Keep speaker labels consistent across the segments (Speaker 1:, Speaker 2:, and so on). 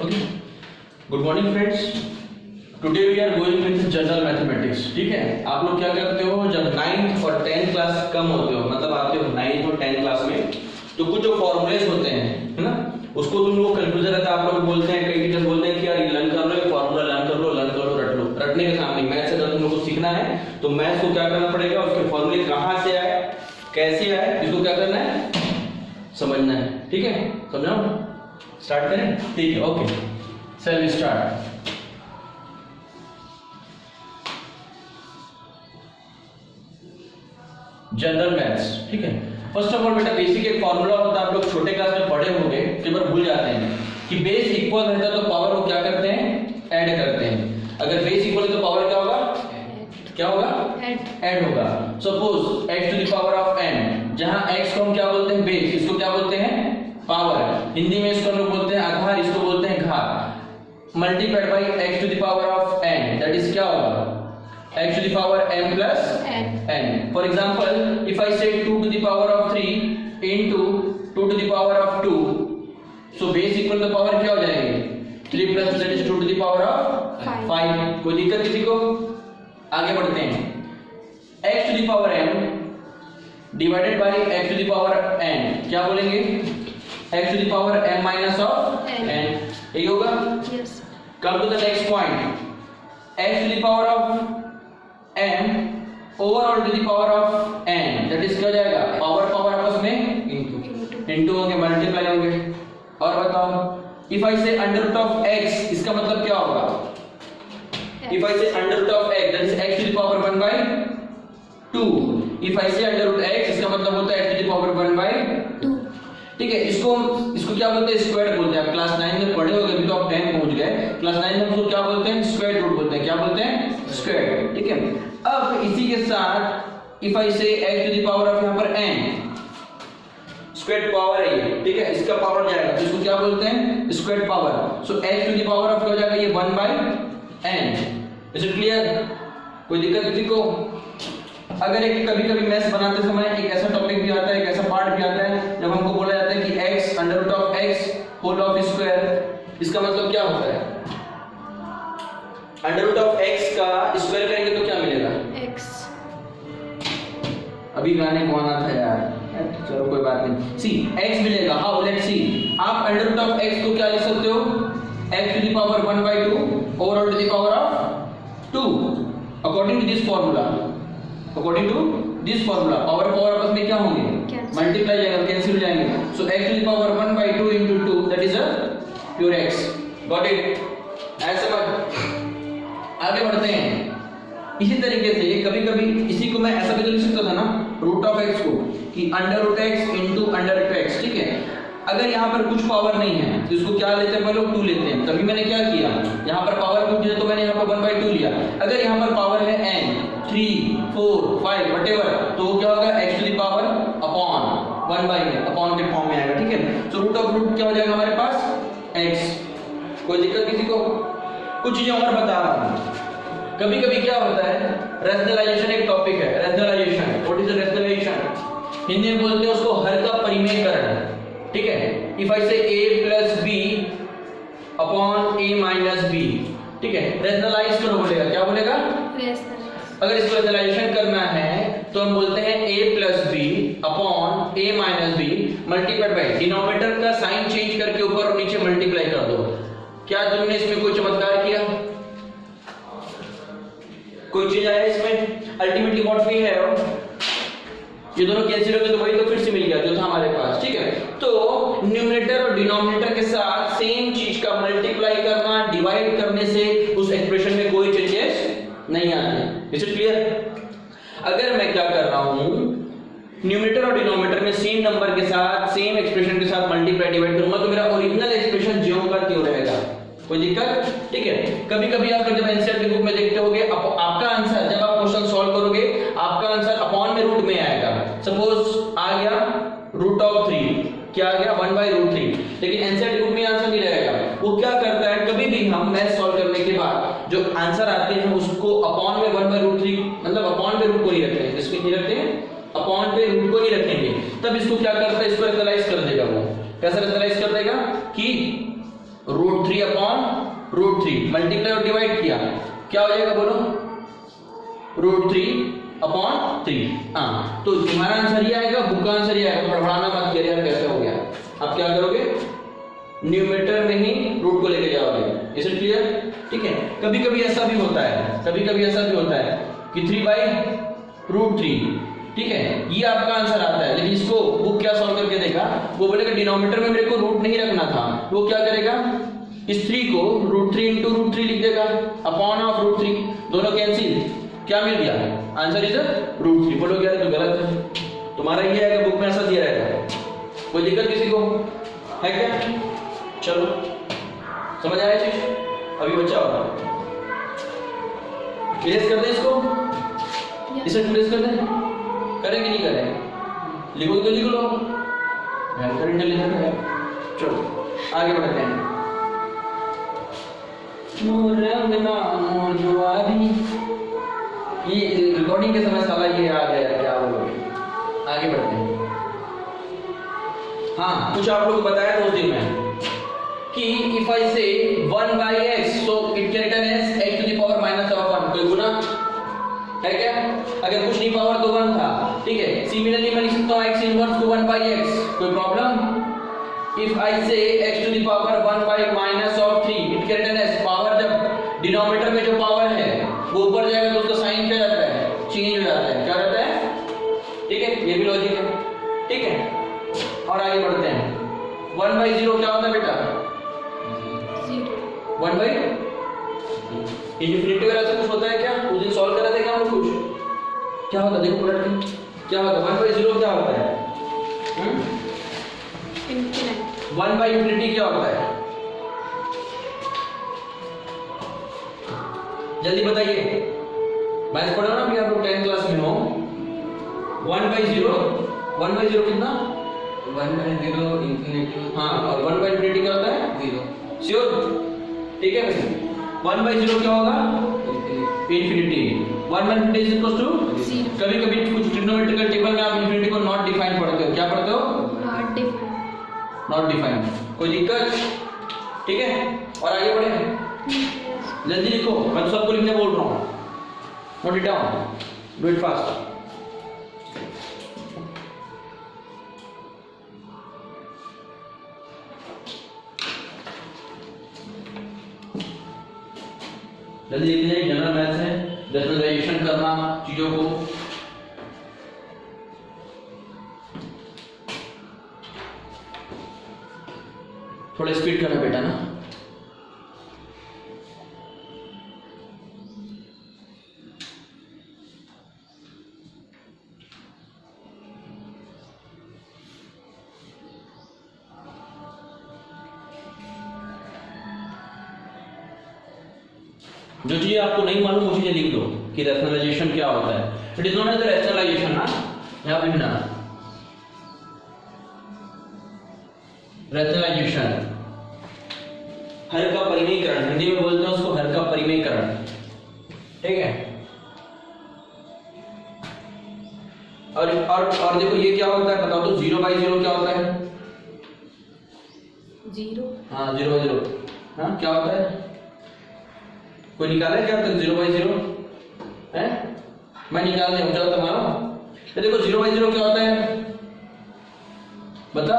Speaker 1: Okay, good morning friends. Today we are going with general mathematics. ठीक है, आप लोग क्या करते हो जब 9th और 10th क्लास कम होते हो, मतलब आते हो 9th और 10th क्लास में, तो कुछ जो फॉर्मूलेस होते हैं, है ना, उसको तुम लोग कंफ्यूजन रहता है। आप लोग बोलते हैं, कई टीचर बोलते हैं कि यार ये लर्न कर लो, ये फॉर्मूला लर्न कर लो, रट लो। रटने का काम नहीं, मैथ से अगर तुम लोग को सीखना है तो मैथ को क्या करना पड़ेगा, उसके फॉर्मूले कहाँ से आए, कैसे आए, इसको क्या करना है, समझना है। ठीक है, समझाओ, स्टार्ट करें। ठीक है, ओके, चलिए स्टार्ट। General maths. ठीक है, फर्स्ट ऑफ ऑल बेटा बेसिक एक फॉर्मूला होता है, आप लोग छोटे क्लास में पढ़े होंगे, कई बार भूल जाते हैं कि बेस इक्वल रहता है तो पावर को क्या करते हैं, ऐड करते हैं। अगर बेस इक्वल है तो पावर क्या होगा, क्या होगा, ऐड होगा। Suppose x to the power of n, जहां x को हम क्या बोलते हैं, बेस, इसको क्या बोलते हैं, पावर। हिंदी में इसको हम लोग बोलते हैं आधार, इसको बोलते हैं घात। Multiplied by x to the power of n, that is क्या होगा, x to the power m plus n. For example, if I say 2 to the power of 3 into 2 to the power of 2, so base equal to power क्या हो जाएंगे, 3 plus that is 2 to the power of 5. कोई दिक्कत किसी को? आगे बढ़ते हैं। x to the power m divided by x to the power n, क्या बोलेंगे, x to the power m minus of n. यही होगा? Yes. Come to the next point. x to the power of m overall to the power of n, that is क्या हो जाएगा, power आपस में into होंगे, मल्टीप्लाई होंगे। और बताओ, if I say under root of x, इसका मतलब क्या होगा, if I say under root of x, that is x to the power 1 by 2। If I say under root x, इसका मतलब होता है x to the power 1 by 2। ठीक है, इसको क्या बोलते हैं, स्क्वायर बोलते हैं। आप क्लास 9 में पढ़े होंगे, अभी तो आप 10 पहुंच गए। क्लास 9 में उसको क्या बोलते हैं, स्क्वायर रूट बोलते हैं। क्या बोलते हैं, स्क्वायर। ठीक है, अब इसी के साथ if I say x to the power of यहां पर n, स्क्वायर पावर है ये, ठीक है, इसका पावर जाएगा तो इसको क्या बोलते हैं, square power. So x to the power of क्या हो जाएगा, ये 1 by n। Is it clear? कोई दिक्कत किसी को? अगर एक कभी-कभी मैथ्स बनाते समय एक ऐसा टॉपिक भी आता है, एक ऐसा पार्ट भी आता है जब हमको बोला जाता है कि x under root of x whole of square, इसका मतलब क्या होता है, अंडर रूट ऑफ x का स्क्वायर करेंगे तो क्या मिलेगा, x। अभी गाने को आना था यार, चलो कोई बात नहीं। सी x मिलेगा, हाउ, लेट्स सी। आप अंडर रूट ऑफ x को क्या लिख सकते हो, x to the power 1 by 2 overall to the power of 2 according to this formula. According to this formula power आपस में क्या होंगे, मल्टीप्लाई जाएगा, कैंसिल हो जाएंगे। So x to the power 1 by 2 into 2, that is a pure x। Got it? ऐसे समझ। आगे बढ़ते हैं। इसी तरीके से कभी-कभी इसी को मैं ऐसा भी तो लिख सकता था ना, रूट ऑफ x को, कि under root x into under root x। ठीक है, अगर यहाँ पर कुछ पावर नहीं है तो इसको क्या लेते हैं, पहले 2 लेते हैं। तभी मैंने क्या किया, यहाँ पर पावर कुछ है तो मैंने यहाँ पर 1 by 2 लिया। अगर यहाँ पर पावर है n, 3, 4, 5 व्हाटएवर, तो वो क्या होगा, x to the power upon 1 by n, upon के फॉर्म में आएगा। ठीक है, सो रूट ऑफ रूट क्या हो जाएगा हमारे पास, x। कोई दिक्कत किसी को? कुछ चीजें और बता रहा हूँ। कभी-कभी क्या होता है, रैशनलाइजेशन एक टॉपिक है। Rationalization, what is rationalization, Hindi में बोलते हैं उसको हर का परिमेयकरण। ठीक है, इफ आई से a plus b upon a minus b, ठीक है, रैशनलाइज करो, बोलेगा क्या, बोलेगा अगर इसको रैशनलाइजेशन करना है तो हम बोलते हैं a plus b upon a minus b multiplied by, denominator का साइन चेंज करके ऊपर और नीचे मल्टीप्लाई कर दो। क्या तुमने इसमें कोई चमत्कार किया, कोई चीज आया इसमें? अल्टीमेटली व्हाट वी हैव, ये दोनों कैंसिल हो गए तो वही तो फिर से मिल गया जो था हमारे पास। ठीक है, तो न्यूमरेटर और डिनोमिनेटर के साथ सेम चीज का मल्टीप्लाई करना, डिवाइड करने से उस एक्सप्रेशन में कोई चेंजेस नहीं आते। Is it clear? अगर मैं क्या कर रहा हूं, न्यूमरेटर और डिनोमिनेटर में सेम नंबर के साथ, सेम एक्सप्रेशन के साथ मल्टीप्लाई डिवाइड करूंगा तो मेरा ओरिजिनल एक्सप्रेशन ज्यों का त्यों रहेगा। कोई दिक्कत? ठीक है, कभी-कभी आप जब एनसीईआरटी बुक में देखते होगे, आपका आंसर जब आप क्वेश्चन सॉल्व करोगे, आपका आंसर अपॉन में रूट में आएगा। सपोज आ गया रूट ऑफ 3, क्या आ गया, 1 by √3, लेकिन एनसीईआरटी बुक में आंसर नहीं रहेगा। वो क्या करता है, कभी भी हम मैथ सॉल्व करने के बाद जो आंसर आते हैं उसको अपॉन में 1 by √3, मतलब अपॉन पे रूट को ही रखते हैं, इसको नहीं रखते हैं, अपॉन पे रूट को ही रखेंगे। तब इसको क्या करता है, इसको रैशनलाइज कर देगा। वो कैसे रैशनलाइज कर देगा कि √3 अपॉन √3 मल्टीप्लाई और डिवाइड किया, क्या हो जाएगा बोलो? √3 अपॉन 3। हाँ, तो तुम्हारा आंसर ये आएगा, बुक का आंसर ये आएगा। पढ़ाना मत करिए यार, कैसे हो गया? आप क्या करोगे? न्यूमेरेटर में ही रूट को लेके जाओगे। Is it clear? ठीक है। कभी कभी ऐसा भी होता है, कभी कभी ऐसा भी होता है कि 3/√3, ठीक है, ये आपका आंसर आता है, लेकिन इसको बुक क्या सॉल्व करके देगा? वो बोलेगा डिनोमिनेटर में मेरे को रूट नहीं रखना था। वो क्या करेगा? इस 3 को √3 इंटू √3 लिख देगा, अपॉन ऑफ √3, दोनों कैंसिल, क्या मिल गया? Answer is √3। बोलोगे यार तो गलत है, तुम्हारा ये आएगा, बुक में ऐसा दिया रहेगा। कोई दिक्कत किसी को है क्या? चलो, समझ आया चीज? अभी बच्चा होगा, इरेज कर दे इसको, इसे इरेज कर दे, करेंगे नहीं करेंगे? लिखो तो लिख लो, करेंगे लिखना है। चलो आगे बढ़ते हैं। ये रिकॉर्डिंग के समय साला ये आ गया, क्या बोलोगे? आगे बढ़ते हैं। हाँ, कुछ आप लोग बताया था उस दिन में कि इफ आई से 1/x so it can written as x to the power -1। कोई गुना है क्या? अगर कुछ नहीं पावर तो 1 था, ठीक है। सिमिलरली मैं लिख सकता हूं x इनवर्स को 1/x, कोई problem? If I say x to the power 1/-3 it can written as power, जब डिनोमिनेटर में जो पावर है वो ऊपर जाएगा तो उसका साइन क्या जाता है? चेंज हो जाता है। क्या रहता है? ठीक है, ये भी लॉजिक है, ठीक है। और आगे बढ़ते हैं। 1/0 क्या होता है बेटा? 1/, इनफिनिटी वगैरह से कुछ होता है क्या? उस दिन सॉल्व कर रहे थे क्या हम कुछ? क्या होता है देखो पलट के, क्या होता है? 1/0 क्या होता है? इनफिनिटी। 1/∞ क्या होता है? जल्दी बताइए, मैथ्स पढ़ा ना अभी आप लोग 10th क्लास में हो। 1/0 कितना?
Speaker 2: 1/0 इनफिनिटी।
Speaker 1: हाँ, और 1/∞ क्या होता है?
Speaker 2: 0।
Speaker 1: श्योर? ठीक है भाई। 1/0 क्या होगा? इनफिनिटी। 1/∞ is equal to 0। कभी कभी कुछ ट्रिग्नोमेट्रिकल टेबल में आप इनफिनिटी को नॉट डिफाइन पढ़ते हो। क्या पढ़ते हो? Not define. कोई दिक्कत? ठीक है, और आगे बढ़े, जल्दी लिखो, मैं तो सबको लिखने बोल रहा हूँ। Note it down, do it fast. जल्दी लिखिए, जनरल मैथ्स है, डेसिमलाइजेशन करना चीजों को। थोड़ा स्पीड करना बेटा ना। जो चीजें आपको नहीं मालूम वो चीजें लिख लो कि रैशनलाइजेशन क्या होता है। It is known as rationalization ना, यहां पे लिखना रैशनलाइजेशन, हर का परिमेयकरण, हिंदी में बोलते हैं उसको हर का परिमेयकरण, ठीक है। और देखो ये क्या होता है बताओ तो? 0/0 क्या होता है?
Speaker 3: 0।
Speaker 1: हाँ 0/0, हाँ क्या होता है? कोई निकाला है क्या अब तक 0/0 है? मैं निकाल दिया, चलो तुम्हारा। ये देखो 0/0 क्या होता है बता?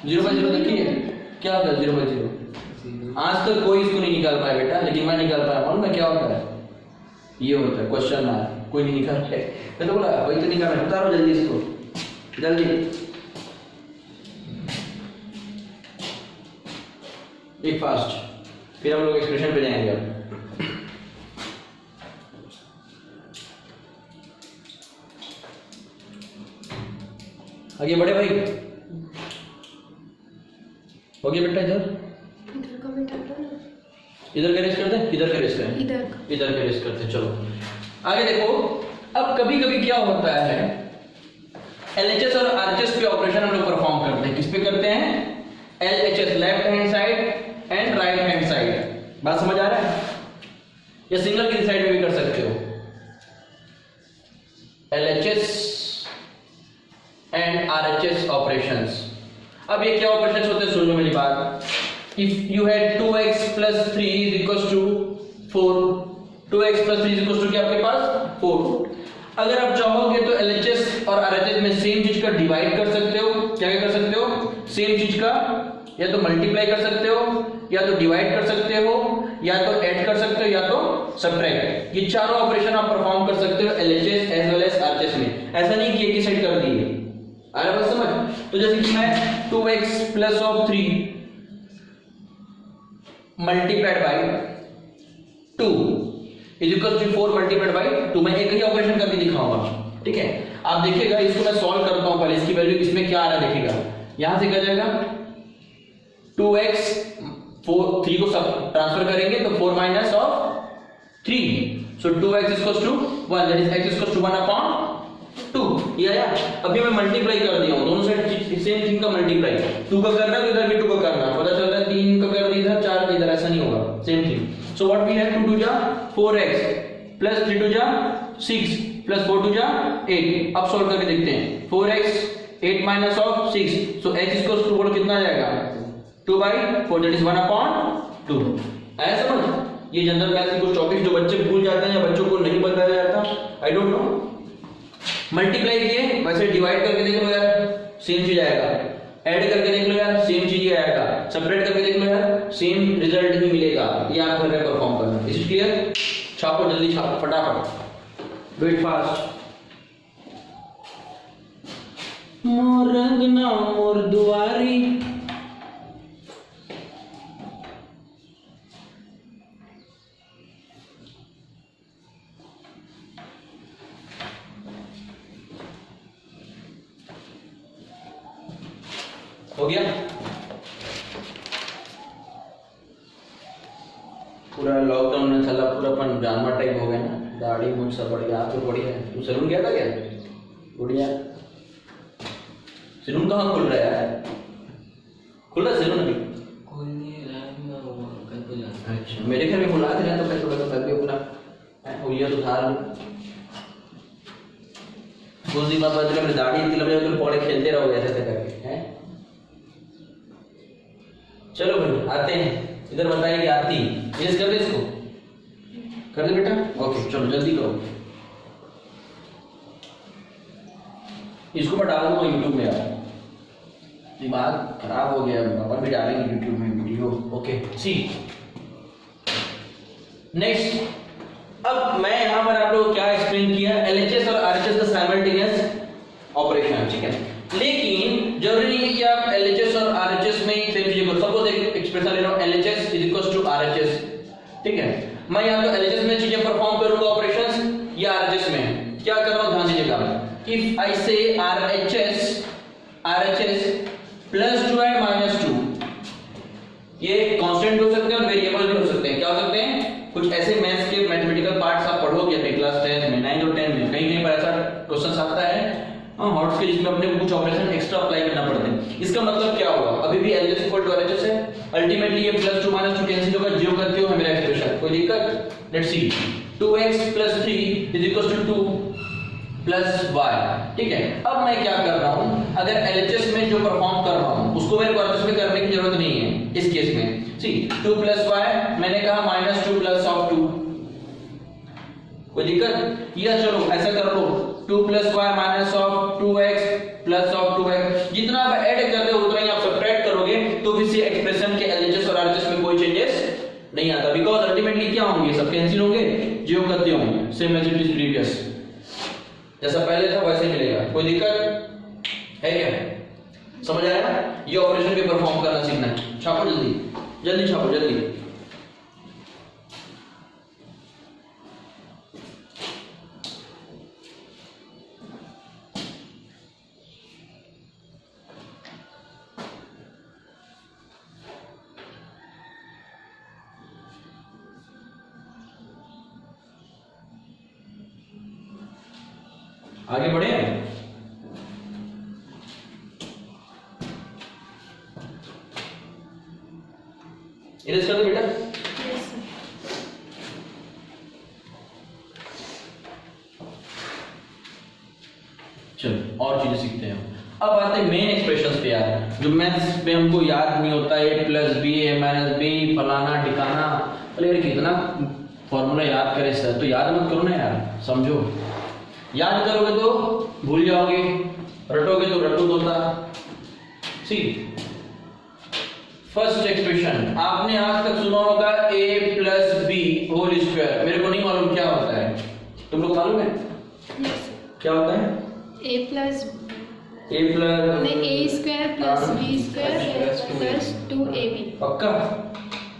Speaker 1: 0/0 देखिए क्या होता है 0/0? आज तक कोई इसको नहीं निकाल पाया बेटा, लेकिन मैं निकाल पाया। मालूम है क्या होता है? ये होता है क्वेश्चन मार्क, कोई नहीं निकाल पाया। मैं तो बोला वही तो निकाल रहा, बता रहा जल्दी इसको, जल्दी। एक फास्ट, फिर हम लोग एक्सप्रेशन पे जाएंगे। अब आगे बढ़े भाई, हो गया बेटा?
Speaker 3: इधर का बेटा ना,
Speaker 1: इधर का रेस करते हैं, इधर का रेस करें, इधर का रेस करते हैं। चलो आगे देखो। अब कभी कभी क्या होता है, एलएचएस और आरएचएस पे ऑपरेशन हम लोग परफॉर्म करते हैं। किस पे करते हैं? LHS, left hand side and right hand side. बात समझ आ रहा है? या सिंगल की साइड में भी कर सकते हो। LHS and RHS operations. अब ये क्या ऑपरेशंस होते हैं सुन लो मेरी बात। If you had to plus 3 is equal to 4, 2x plus 3 is equal to क्या आपके पास 4। अगर आप चाहोगे तो LHS और RHS में सेम चीज का डिवाइड कर सकते हो। क्या कर सकते हो? सेम चीज का या तो मल्टीप्लाई कर सकते हो, या तो डिवाइड कर सकते हो, या तो ऐड कर सकते हो, या तो सब्ट्रैक्ट। ये चारों ऑपरेशन आप परफॉर्म कर सकते हो LHS as well as RHS में। ऐसा नहीं कि एक ही साइड कर दिए। आ रहा है समझ? तो जैसे कि मैं 2x plus of 3 multiplied by 2 is equal to 4 multiplied by 2। मैं एक ही ऑपरेशन करके दिखाऊंगा, ठीक है? आप देखिएगा, इसको मैं सॉल्व करता हूं पहले। इसकी वैल्यू इसमें क्या आ रहा है देखिएगा। यहां से क्या जाएगा 2x 3 को सब ट्रांसफर करेंगे तो 4 minus of 3, so 2x equals to 1, that is x equals to 1 upon 2। ये आया। अभी मैं मल्टीप्लाई कर दिया हूं, दोनों साइड सेम थिंग का मल्टीप्लाई। 2 का करना है तो इधर भी 2 का करना है। पता चलता है 3 का कर दिया इधर, 4 का इधर, ऐसा नहीं होगा। Same thing. So what we have, 2 2 जा 4x प्लस 3 2 जा 6 प्लस 4 2 जा 8। अब सॉल्व करके देखते हैं। 4x 8 minus of 6, so x equals to बोलो कितना आ जाएगा 2/4, दैट इज 1 अपॉन 2। आया समझ? ये जनरल मैथ्स के कुछ टॉपिक जो बच्चे भूल जाते हैं या बच्चों को नहीं बताया जाता, आई डोंट नो। मल्टीप्लाई किए, वैसे डिवाइड करके देख लो यार, सेम चीज आएगा। ऐड करके देख लो यार, सेम चीज ही आएगा। सेपरेट करके देख लो यार, सेम रिजल्ट ही मिलेगा। ये आप घर में परफॉर्म करना। Is it clear? छापो, जल्दी छापो, फटाफट, डू इट फास्ट। मोर रंगना मोर दुआरी, हो गया? पूरा लॉकडाउन में साला पूरा अपन जानवर टाइप हो गया ना, दाढ़ी मूंछ सब बढ़ गया। आप तो बढ़िया है। तू सैलून गया था क्या? बढ़िया। सैलून कहाँ खुल रहा है? खुल रहा सैलून अभी?
Speaker 2: कोई नहीं रहा, कल को जाता।
Speaker 1: अच्छा, मेरे घर में खुला था तो मैं थोड़ा सा मैं भी अपना हुलिया तो था। कुछ दिन बाद मेरी दाढ़ी इतनी लंबी हो गई, पौड़े खेलते रहोगे ऐसे करके, हैं? चलो भाई आते हैं। इधर बताइए कि आती यस कर दे, इसको कर दे बेटा। ओके चलो जल्दी करो। इसको मैं डालूंगा यूट्यूब में यार, दिमाग खराब हो गया। अपन भी डालेंगे यूट्यूब में वीडियो। ओके सी नेक्स्ट। अब मैं यहां पर आप लोगों को क्या एक्सप्लेन किया, LHS और RHS का साइमल्टेनियस ऑपरेशन, ठीक है? लेकिन जरूरी नहीं है कि आप LHS और RHS में सेम चीज करो। सपोज एक एक्सप्रेशन ले रहा हूं, LHS is equal to RHS, ठीक है? मैं यहां तो LHS में चीजें परफॉर्म करूंगा ऑपरेशंस, या RHS में क्या कर रहा हूं ध्यान दीजिएगा। इफ आई से RHS प्लस 2 एंड माइनस 2, ये कांस्टेंट हो सकते हैं और वेरिएबल भी हो सकते हैं। क्या हो सकते हैं? कुछ ऐसे मैथ्स के मैथमेटिकल पार्ट्स आप पढ़ोगे अपनी क्लास 10 में, 9 और 10 में, कहीं पर ऐसा क्वेश्चन आता है हॉट्स के, जिसमें अपने को कुछ ऑपरेशन एक्स्ट्रा अप्लाई करना पड़ते हैं। इसका मतलब क्या होगा? अभी भी LHS इक्वल टू RHS है, अल्टीमेटली ये प्लस 2 माइनस 2 कैंसिल होगा, 0 करते हो मेरा एक्सप्रेशन। कोई दिक्कत? Let's see, 2x plus 3 is equal to 2 plus y, ठीक है? अब मैं क्या कर रहा हूं, अगर LHS में जो परफॉर्म कर रहा हूं उसको मेरे को RHS में करने की जरूरत नहीं है इस केस में। सी 2 प्लस y, मैंने कहा माइनस 2 प्लस ऑफ 2, कोई दिक्कत? या चलो ऐसा कर लो, 2 plus y minus of 2x plus of 2x। जितना आप ऐड कर रहे हो उतना ही आप सब्ट्रैक्ट करोगे, तो भी से एक्सप्रेशन के LHS और RHS में कोई चेंजेस नहीं आता, बिकॉज़ अल्टीमेटली क्या होंगे, सब कैंसिल होंगे, 0 करते होंगे, same as it is previous, जैसा पहले था वैसे मिलेगा। कोई दिक्कत है क्या? समझ आया? ये ऑपरेशन भी परफॉर्म करना सीखना है। छापो जल्दी, जल्दी छापो जल्दी। आगे बढ़े? इरेज कर दो बेटा। चलो और चीजें सीखते हैं। अब आते हैं मेन एक्सप्रेशंस पे यार, जो मैथ्स में हमको याद नहीं होता है, प्लस बी ए माइनस बी फलाना ठिकाना। अरे यार कितना फॉर्मूला याद करे सर, तो याद मत करो ना यार, समझो। याद करोगे तो भूल जाओगे, रटोगे तो रटूत होता। सी फर्स्ट एक्सप्रेशन आपने आज तक सुना होगा a plus b whole square. मेरे को नहीं मालूम क्या होता है, तुम लोग मालूम है क्या होता है?
Speaker 3: a प्लस
Speaker 1: a प्लस
Speaker 3: नहीं a square plus b square plus 2ab।
Speaker 1: पक्का?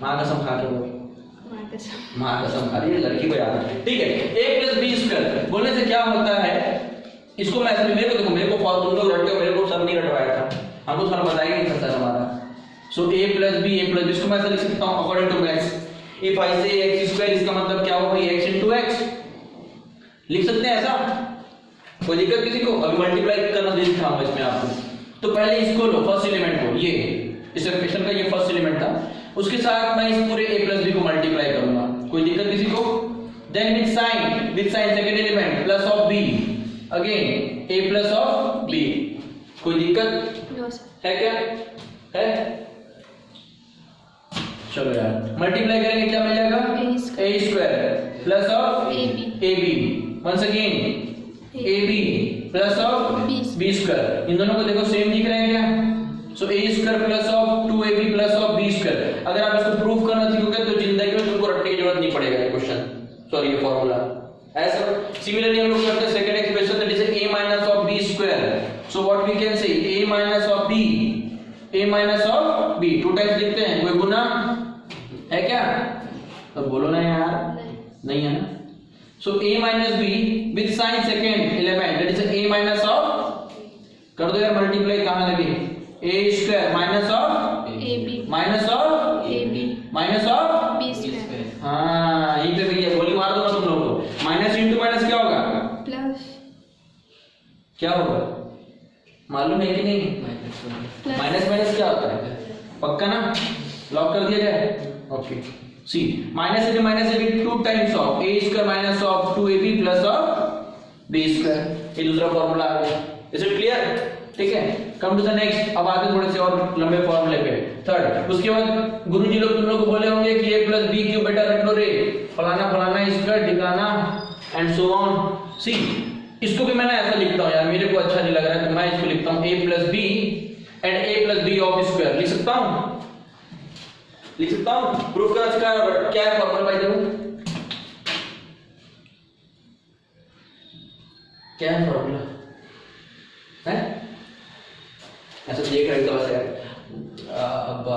Speaker 1: माँ कसम खा के बोल, माँ कसम खा रही है, लड़की को याद है। ठीक है, a प्लस बी स्क्वायर बोलने से क्या होता है, इसको मैं ऐसे मेरे को देखो, मेरे को तुम लोग रटते हो, मेरे को सर नहीं रटवाया था, हमको सर बताया नहीं था सर हमारा। सो a प्लस बी इसको मैं ऐसे लिख सकता हूँ according to maths. If I say x square, इसका मतलब क्या होगा, x इनटू x लिख सकते हैं ऐसा, कोई दिक्कत किसी को? अभी मल्टीप्लाई करना दे दिखाऊंगा इसमें आपको। तो पहले इसको लो, फर्स्ट एलिमेंट को, ये इस इक्वेशन का ये फर्स्ट एलिमेंट था, उसके साथ मैं इस पूरे a प्लस बी को मल्टीप्लाई करूंगा, कोई दिक्कत किसी को? Then with sign second element plus of b, again a plus of b, कोई दिक्कत
Speaker 3: नो सर
Speaker 1: है क्या? है? चलो यार मल्टीप्लाई करेंगे क्या मिल जाएगा? a square plus of ab, once again ab plus of b square. इन दोनों को देखो सेम दिख रहे हैं क्या? So a square plus of 2ab plus of b square. अगर आप इसको प्रूव करना सीखोगे तो जिंदगी में तुमको रटने की जरूरत नहीं पड़ेगा ये क्वेश्चन, सॉरी ये फार्मूला। ऐसा सिमिलरली हम लोग करते हैं second expression, that is a minus of b square. So what we can say a minus of b, a minus of b, two times लिखते हैं, कोई गुना है क्या? तो बोलो ना यार, नहीं है ना। So a minus b with sign second element, that is a minus of, कर दो यार मल्टीप्लाई, कहां लगे, a square minus of
Speaker 3: ab
Speaker 1: minus of
Speaker 3: ab
Speaker 1: minus of
Speaker 3: b square
Speaker 1: हाँ यहीं पे भैया गोली मार दो ना तुम लोगों को। माइनस इंटू माइनस क्या होगा?
Speaker 3: प्लस
Speaker 1: क्या होगा मालूम है कि नहीं? माइनस माइनस क्या होता है? पक्का ना? लॉक कर दिया जाए? Okay see minus A minus A two times of a square minus of 2ab plus of b square, ये दूसरा फार्मूला आ गया। Is it clear? ठीक है, कम टू द नेक्स्ट। अब आते थोड़े से और लंबे फार्मूले पे। थर्ड, उसके बाद गुरुजी लोग तुम लोग को बोले होंगे कि a प्लस बी क्यूब बेटा रट लो रे, फलाना फलाना स्क्वायर ठिकाना एंड सो ऑन। सी इसको भी मैंने ऐसा लिखता हूं यार, मेरे को अच्छा नहीं लग रहा है तो मैं इसको लिखता हूं a plus B and a plus B of square. लिख सकता हूं? लिख सकता हूं? प्रूफ करना सिखा, क्या है फॉर्मूला भाई देखो, क्या है फॉर्मूला है? ऐसा देख रहे हो बस यार, अब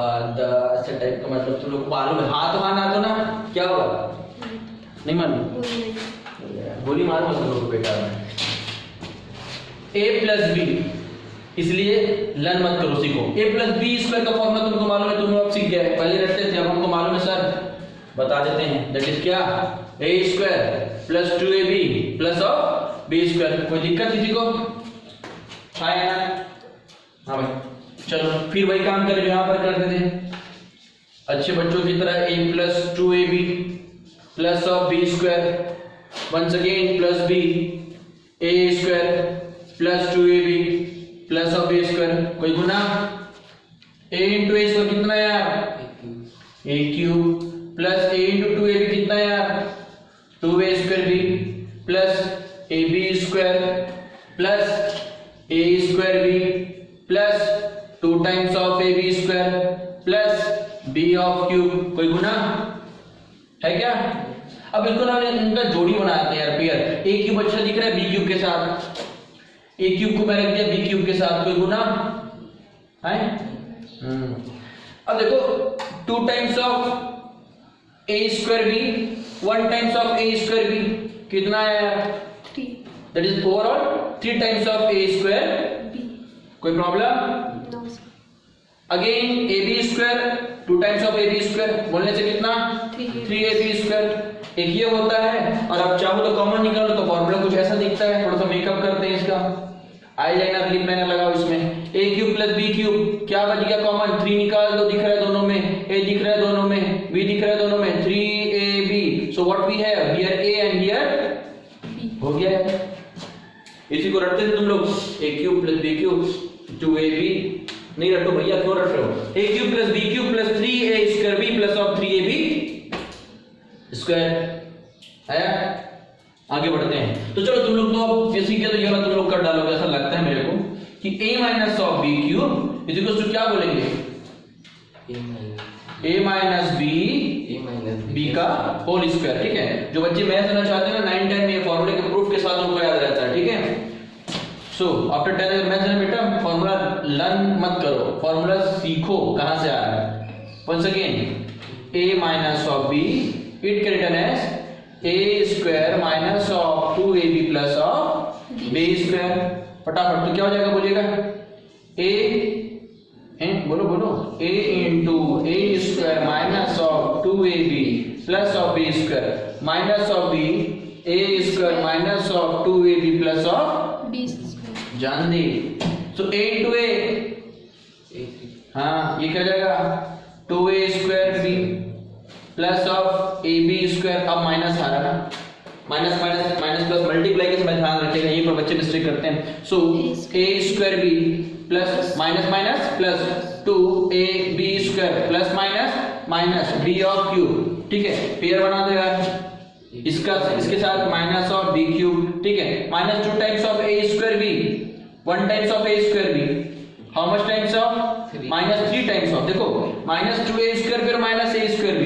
Speaker 1: ऐसे टाइप का मतलब तुम लोग को मालूम है? हाथ वहां ना तो ना क्या होगा, नहीं मालूम? गोली मारो मत लोगों को बेटा। a प्लस बी, इसलिए लर्न मत करो, सीखो। a प्लस बी स्क्वायर का फॉर्मूला तुमको मालूम है, तुम लोग सीख गए, पहले रटते थे, अब हमको मालूम है सर, बता देते हैं। दैट इज क्या? a square plus 2ab plus of b square. कोई दिक्कत किसी को? हाँ यार, हाँ भाई चलो फिर वही काम करें जो यहाँ पर करते थे अच्छे बच्चों की तरह। a plus 2ab plus of b square, once again plus b, a square plus 2ab plus of b square, कोई गुना? a into a square कितना यार? a cube plus a into 2ab कितना यार? 2a square b plus ab square plus a square b plus 2 times of ab square plus b of cube, कोई गुना है क्या? अब इसको ना इनका जोड़ी बनाते हैं यार, पेयर। a क्यूब अच्छा दिख रहा है b क्यूब के साथ, a क्यूब को मैं रख दिया b क्यूब के साथ, कोई गुना है? अब देखो 2 times of a square b, 1 times of a square b कितना है यार?
Speaker 3: 3,
Speaker 1: that is overall 3 times of a square
Speaker 3: b,
Speaker 1: कोई problem?
Speaker 3: No sir.
Speaker 1: Again ab square 2 times of ab square बोलने से कितना? 3ab square. एक ये होता है, और आप चाहो तो कॉमन निकालो तो फॉर्मूला कुछ ऐसा दिखता है, थोड़ा सा मेकअप करते हैं इसका, आईलाइनर लिप लाइनर लगाओ इसमें। a cube plus b cube क्या बच गया कॉमन? 3 निकाल दो, दिख रहा है दोनों में, a दिख रहा है दोनों में, b दिख रहा है दोनों में, 3ab। So what we have here a and here b, हो गया है। इसी को रटते थे तुम लोग, a cube plus b cube 2ab नहीं रटो भैया, क्यों रट रहे हो? a cube plus b cube plus 3a square b plus of 3ab square आया। आगे बढ़ते हैं। तो चलो तुम लोग तो अब जैसे कि तो ये वाला तुम लोग कर डालोगे ऐसा लगता है मेरे को कि a minus of b cube is equal to क्या बोलेंगे? a माइनस b b का होल स्क्वायर। ठीक है, जो बच्चे मैथ करना चाहते हैं ना 9 10 में फॉर्मूले के प्रूफ के साथ उनको याद रहता है। ठीक है, सो आफ्टर 10 अगर मैथ है बेटा फॉर्मूला लर्न मत करो, फॉर्मूला सीखो कहां से आ रहा है। Once again a minus of b it can written as a square minus of 2ab plus of b square. फटाफट तो क्या हो जाएगा बोलिएगा? a बोलो बोलो a into a square minus of 2ab plus of b square minus of b a square minus of 2ab plus of
Speaker 3: b square.
Speaker 1: जान दी। सो a into a, हाँ ये क्या जाएगा? 2a square b plus of ab square. अब minus आ रहा है ना, minus minus minus plus multiply के समय ध्यान रखिएगा, यहीं पर बच्चे मिस्टेक करते हैं। सो a square b plus minus minus plus 2ab square plus minus minus b of cube. ठीक है, पेयर बना दो यार इसका इसके साथ माइनस ऑफ b क्यूब। ठीक है, minus 2 times of a square b 1 times of a square b how much times of minus 3 times of, देखो माइनस 2a स्क्वायर फिर minus a square b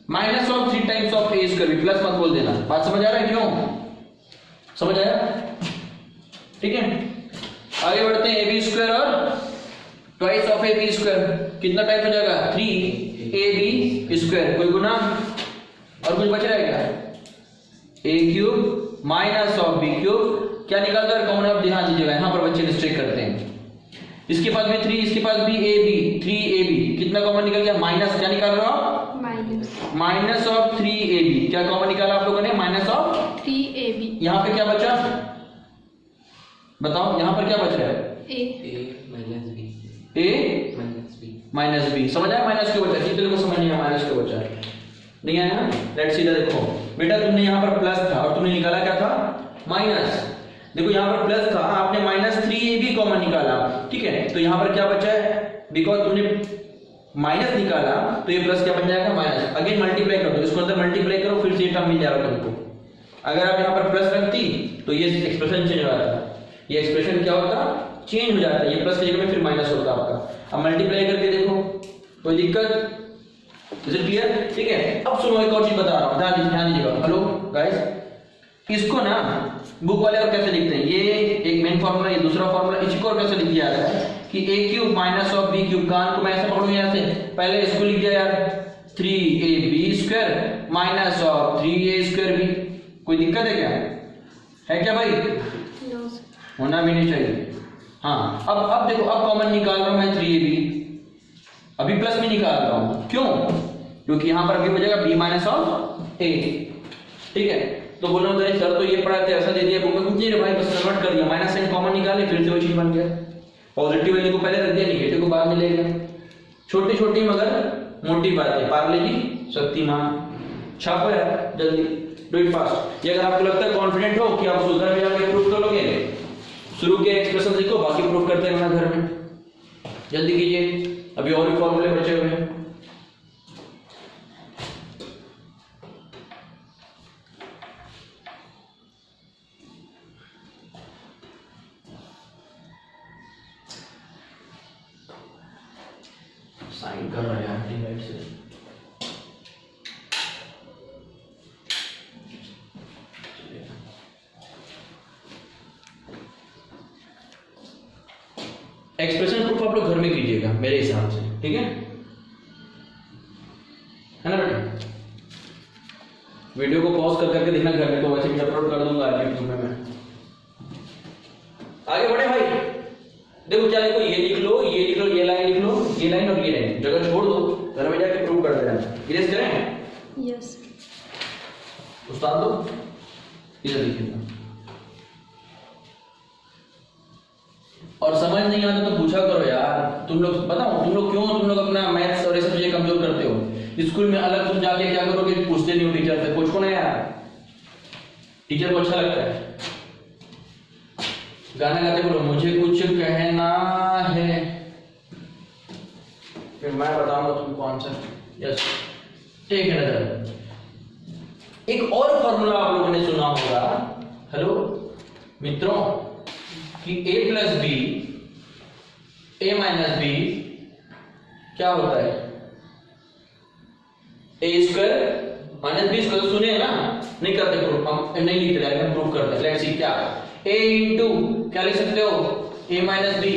Speaker 1: minus of 3 times of a square b plus मत बोल देना। बात समझ आ रहा है? क्यों समझ आया? ठीक है, आगे बढ़ते हैं। ab स्क्वायर और ट्वाइस ऑफ ab स्क्वायर कितना टाइप हो जाएगा? 3ab square. कोई गुना और कुछ बच रहा है क्या? a cube minus of b cube क्या निकालता है कॉमन? आप ध्यान दीजिएगा, यहां पर बच्चे मिस्टेक करते हैं। इसके पास भी 3 इसके पास भी ab 3ab कितना कॉमन निकल गया? माइनस क्या निकाल रहे हो आप? माइनस ऑफ 3ab क्या कॉमन निकाला आप लोगों ने? Minus of
Speaker 3: 3ab।
Speaker 1: यहां पे क्या बचा बताओ? यहां पर क्या बच रहा है?
Speaker 3: a
Speaker 1: minus b। समझ आया? माइनस क्यों बचा? कितने को समझ नहीं आया माइनस क्यों बचा? नहीं आया ना? Let's see. देखो बेटा तुमने यहां पर प्लस था और तुमने निकाला क्या था? माइनस। देखो यहां पर प्लस था, आपने माइनस 3ab कॉमन निकाला। ठीक है, तो यहां पर क्या बचा है? बिकॉज तुमने माइनस निकाला तो ये प्लस क्या बन जाएगा? माइनस। अगेन मल्टीप्लाई कर दो, इसको अंदर मल्टीप्लाई करो फिर से ये टर्म मिल जाएगा तुमको। अगर आप यहां पर प्लस रखती तो ये एक्सप्रेशन चेंज हो जाता, ये एक्सप्रेशन क्या होता? चेंज हो जाता है, ये प्लस की जगह में फिर माइनस होता आपका। अब मल्टीप्लाई करके देखो, कोई दिक्कत? Is it clear? ठीक है, अब सुनो एक और चीज बता रहा हूं, ध्यान दीजिएगा। हेलो गाइस, इसको ना बुक वाले और कैसे लिखते हैं? ये एक मेन फार्मूला, ये दूसरा फार्मूला, इसको और कैसे लिख दिया जाता है कि a cube minus of b cube. कान को मैं ऐसे पढ़ूं यहां से, पहले इसको लिख दिया यार 3ab square minus of 3a square b। कोई दिक्कत है क्या? है क्या भाई? होना भी नहीं चाहिए। हाँ, अब देखो, अब कॉमन निकाल रहा हूं मैं 3ab, अभी प्लस में निकाल रहा हूं। क्यों? क्योंकि यहां पर अभी हो जाएगा b माइनस ऑफ a। ठीक है, तो बोलो सर तो ये पढ़ाते ऐसा दे दिया बुक में, कुछ नहीं रे भाई, बस कन्वर्ट कर दिया, माइनस साइन कॉमन निकाले फिर से वो चीज बन गया। पॉजिटिव वैल्यू को पहले रख दिया, निगेटिव को बाद में ले गया। छोटी छोटी मगर मोटी बातें। पार्ले जी शक्तिमान छापो यार जल्दी, डू इट फास्ट। ये अगर आपको लगता है कॉन्फिडेंट हो कि आप उधर में जाके प्रूफ कर लोगे, शुरू के एक्सप्रेशन सीखो, बाकी प्रूफ करते रहना घर में। जल्दी कीजिए, अभी और भी फॉर्मूले बचे हुए हैं। साइन कर रहा है राइट से। एक्सप्रेशन प्रूफ आप लोग घर में कीजिएगा मेरे हिसाब से, ठीक है ना बेटा? वीडियो को पॉज कर करके देखना घर में, तो वैसे भी अपलोड कर दूंगा यूट्यूब में मैं। आगे बढ़े भाई, देखो क्या लिखो, ये लिख लो, ये लिख लो, ये लाइन लिख लो, ये लाइन और ये लाइन, जगह छोड़ दो, घर में जाके प्रूव कर देना। इरेज करें?
Speaker 3: यस
Speaker 1: उस्ताद दो, इधर लिखिएगा। और समझ नहीं आता तो पूछा करो यार। तुम लोग बताओ, तुम लोग क्यों तुम लोग अपना मैथ्स और ये सब चीजें कमजोर करते हो? स्कूल में अलग तुम जाके क्या करोगे? पूछते नहीं हो टीचर से, पूछो ना यार, टीचर को अच्छा लगता है। गाना गाते बोलो मुझे कुछ कहना है, फिर मैं बताऊंगा तुमको आंसर। यस, एक नजर। एक और फॉर्मूला आप लोगों ने सुना होगा, हेलो मित्रों, कि a plus B a minus B क्या होता है, a square minus B square. सुने ना, नहीं करते प्रूफ, हम नहीं लिखते डायरेक्ट प्रूफ करते हैं। लेट्स सी क्या a इंटू क्या लिख सकते हो, a minus B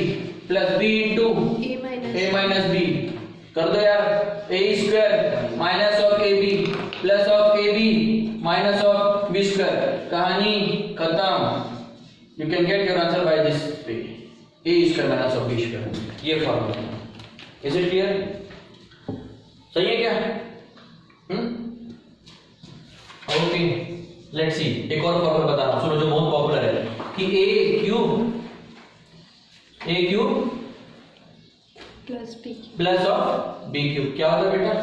Speaker 1: plus b into a minus B. कर दो यार, a square minus of ab plus of ab minus of b square. कहानी खत्म। You can get your answer by this way, a square minus of b square. ये formula, is it clear? सही है क्या? Okay, let's see. एक और formula बता रहा हूं, सुनो, जो बहुत पॉपुलर है कि a cube plus of b cube क्या होता है बेटा?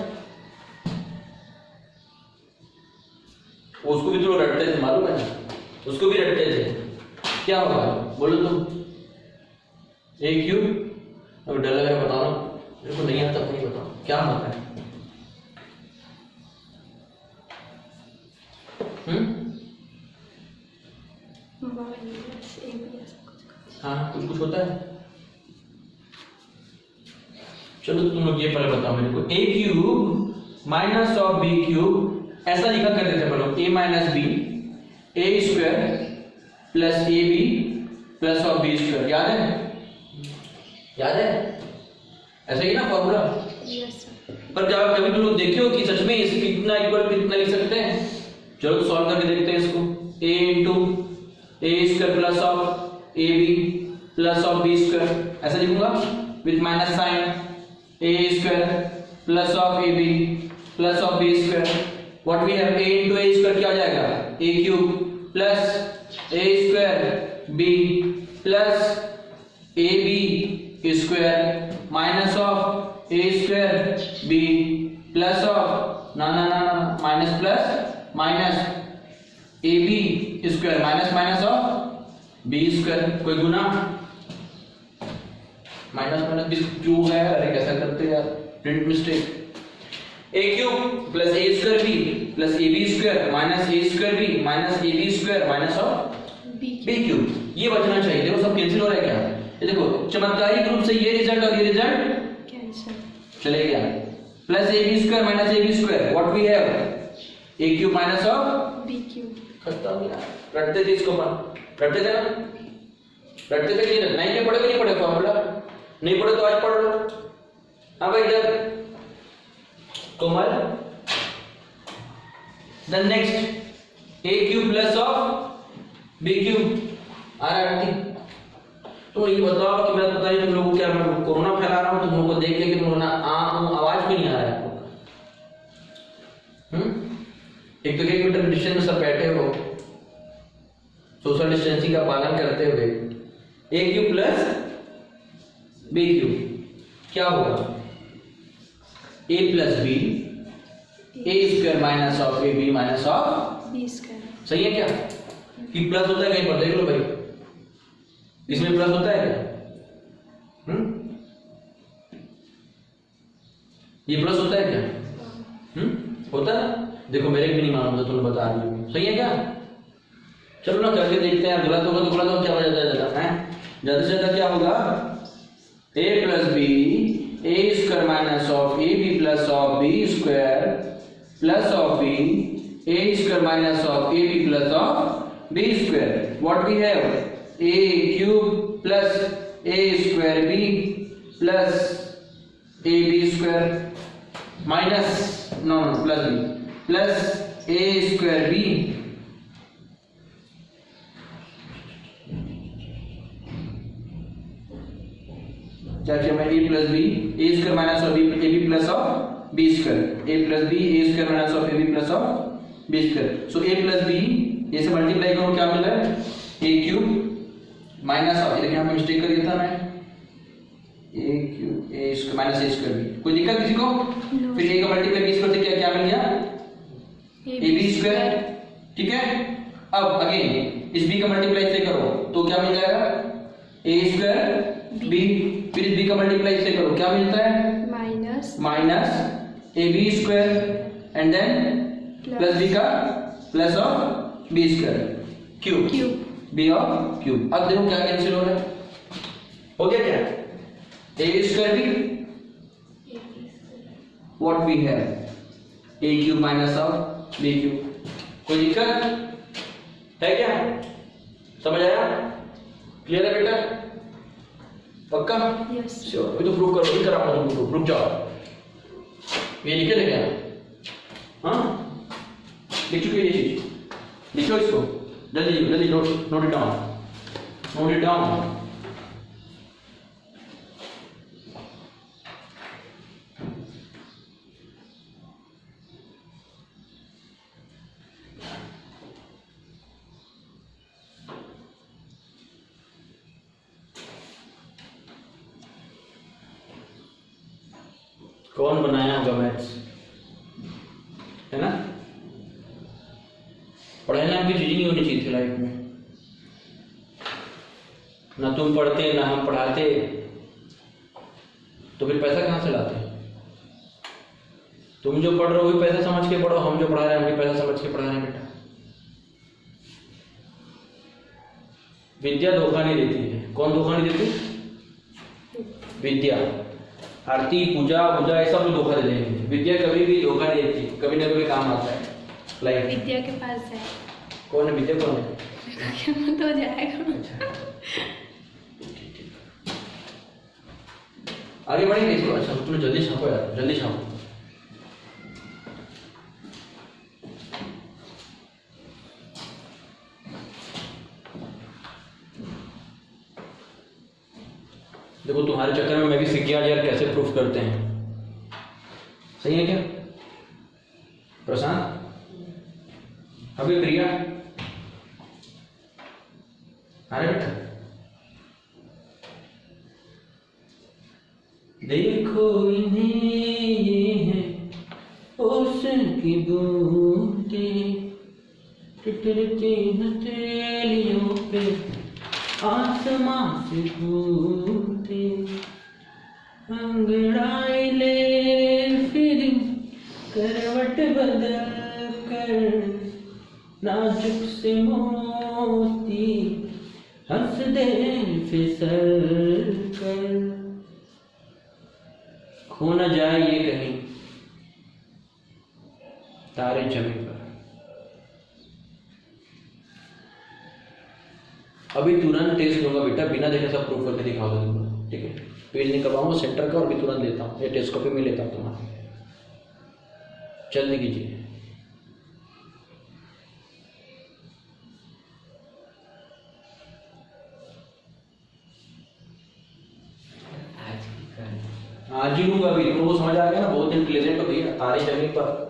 Speaker 1: उसको भी तो रटते थे, मालूम है ना, उसको भी रटते थे। क्या होगा बोलो तुम? a cube. अब डर लग रहा है, बताओ ना, मेरे को नहीं आता, नहीं बताओ क्या होता है। हाँ, कुछ कुछ होता है। चलो तुम लोग ये पहले बताओ मेरे को, a cube minus of b cube ऐसा लिखा करते थे बोलो, a minus B a square plus A B plus of b square. याद है? याद है? ऐसा ही ना फॉर्मूला? पर क्या कभी तुम लोग देखे हो कि सच में इसे कितना इक्वल कितना लिख सकते हैं? चलो सॉल्व करके देखते हैं इसको। a into A square plus of A B plus of B square, ऐसा लिखूंगा with minus sign. a square plus of A B plus of B square, what we have, a into A square क्या हो जाएगा, a cube plus A square B plus A B square minus of A square B plus of ना ना ना minus plus minus A B square minus minus of B square. कोई गुना? Minus minus क्यों है? अरे कैसा करते हैं यार, print mistake. A cube plus A square B plus A B square minus A square B minus A B square minus of B cube. ये बचना चाहिए। देखो सब कैंसिल हो रहा है क्या? ये देखो चमत्कारिक रूप से ये रिजल्ट और ये रिजल्ट कैंसिल चले गया। Plus A B square minus A B square, what we have, A cube minus of B cube. खत्म हो गया। रटते थे इसको, रटते थे ना, रटते थे कि नहीं पढ़े, नहीं पढ़े फॉर्मूला, नहीं पढ़े तो आज पढ़ लो। हाँ भाई, इधर Komal, then next A cube plus of B cube. आ रहा है? तो ये बताओ कि मैं पता नहीं तुम लोगों को क्या, मैं कोरोना फैला रहा हूं तुम लोगों को देख के कि तुम लोगों ना आवाज भी नहीं आ रहा है। एक तो 1 मीटर डिस्टेंस में सब बैठे हो, सोशल डिस्टेंसिंग का पालन करते हुए। A cube plus B cube क्या होगा, A plus B A square minus of A B minus of B square. सही है क्या? कि प्लस होता है कहीं पर, देख लो भाई, इसमें प्लस होता है क्या? ये प्लस होता है क्या? होता है। देखो मेरे भी नहीं मालूम था, तुमने बता रही हो। सही है क्या? चलो ना करके देखते हैं। गलत होगा तो गलत होगा, क्या हो जाता है ज्यादा से ज्यादा क्या होगा, A plus B A square minus of A B plus of B square plus of B A square minus of A B plus of B square. What we have, A cube plus A square B plus A B square minus no plus B plus A square B क्या किया मैं, A plus B A square minus of B A B plus of B square, A plus B A square minus of A B plus of B square. So A plus B A से multiply करो क्या मिल रहा है, ए cube minus of, ये यहाँ पे mistake कर दिया था मैं, ए cube A square minus A square B. कोई दिक्कत किसी को? फिर ए का मल्टीप्लाई बी स्क्वायर से क्या क्या मिल गया, ए बी स्क्वायर। ठीक है, अब अगेन इस बी का मल्टीप्लाई से करो तो क्या मिल जाएगा, ए स्क्वायर बी, फिर बी का मल्टीप्लाई इससे करो, क्या मिलता है? Minus A B square and then plus B का plus of B square cube B of cube. अब देखो क्या कैंसिल हो रहा है, हो गया क्या? A square B what we have A cube minus of B cube. कोई दिक्कत है क्या? समझ आया? क्लियर है बेटा? पक्का?
Speaker 3: Yes
Speaker 1: sure. अभी तो प्रूव करो, नहीं करा तुम प्रूव, रुक जाओ। ये लिखे थे क्या? हाँ लिख चुके ये चीज, लिखो इसको जल्दी जल्दी, note it down, note it down. कौन बनाया होगा मैथ्स, है ना? पढ़ाई नाम की चीज नहीं होनी चाहिए थी लाइफ में। ना तुम पढ़ते ना हम पढ़ाते, तो फिर पैसा कहाँ से लाते? तुम जो पढ़ रहे हो वही पैसा समझ के पढ़ो, हम जो पढ़ा रहे हैं हम भी पैसा समझ के पढ़ा रहे हैं बेटा। विद्या धोखा नहीं देती है। कौन धोखा नहीं देती? विद्या। आरती पूजा पूजा ये सब धोखा दे देंगे, विद्या कभी भी धोखा नहीं देती, कभी ना कभी काम आता है लाइफ।
Speaker 3: विद्या के पास जाए।
Speaker 1: कौन है विद्या? कौन है?
Speaker 3: क्या मत हो जाएगा।
Speaker 1: आगे बढ़ेंगे इसको। अच्छा तुमने जल्दी छापो यार, जल्दी छापो। देखो तुम्हारे चक्कर में मैं भी सीख गया यार कैसे प्रूफ करते हैं। सही है क्या प्रशांत? अभी प्रिया अरे बेटा देखो इन्हें ये है ओशन की बूंदें टिटरती हथेलियों पे आसमां से कूदते, अंगड़ाई ले फिर करवट बदल कर, नाजुक से मोती हंस दे फिसल कर, खो न जाए ये कहीं तारे जमी पर। अभी तुरंत टेस्ट लूंगा बेटा, बिना देखे सब प्रूफ करके दिखा दूंगा, ठीक है? पेज नहीं करवाऊंगा सेंटर का और भी तुरंत लेता हूँ, ये टेस्ट कॉपी में लेता हूँ तुम्हारा। जल्दी कीजिए। आज ही लूंगा, अभी तुमको समझ आ गया ना? बहुत दिन प्लेजेंट हो गया। तारे जमी पर,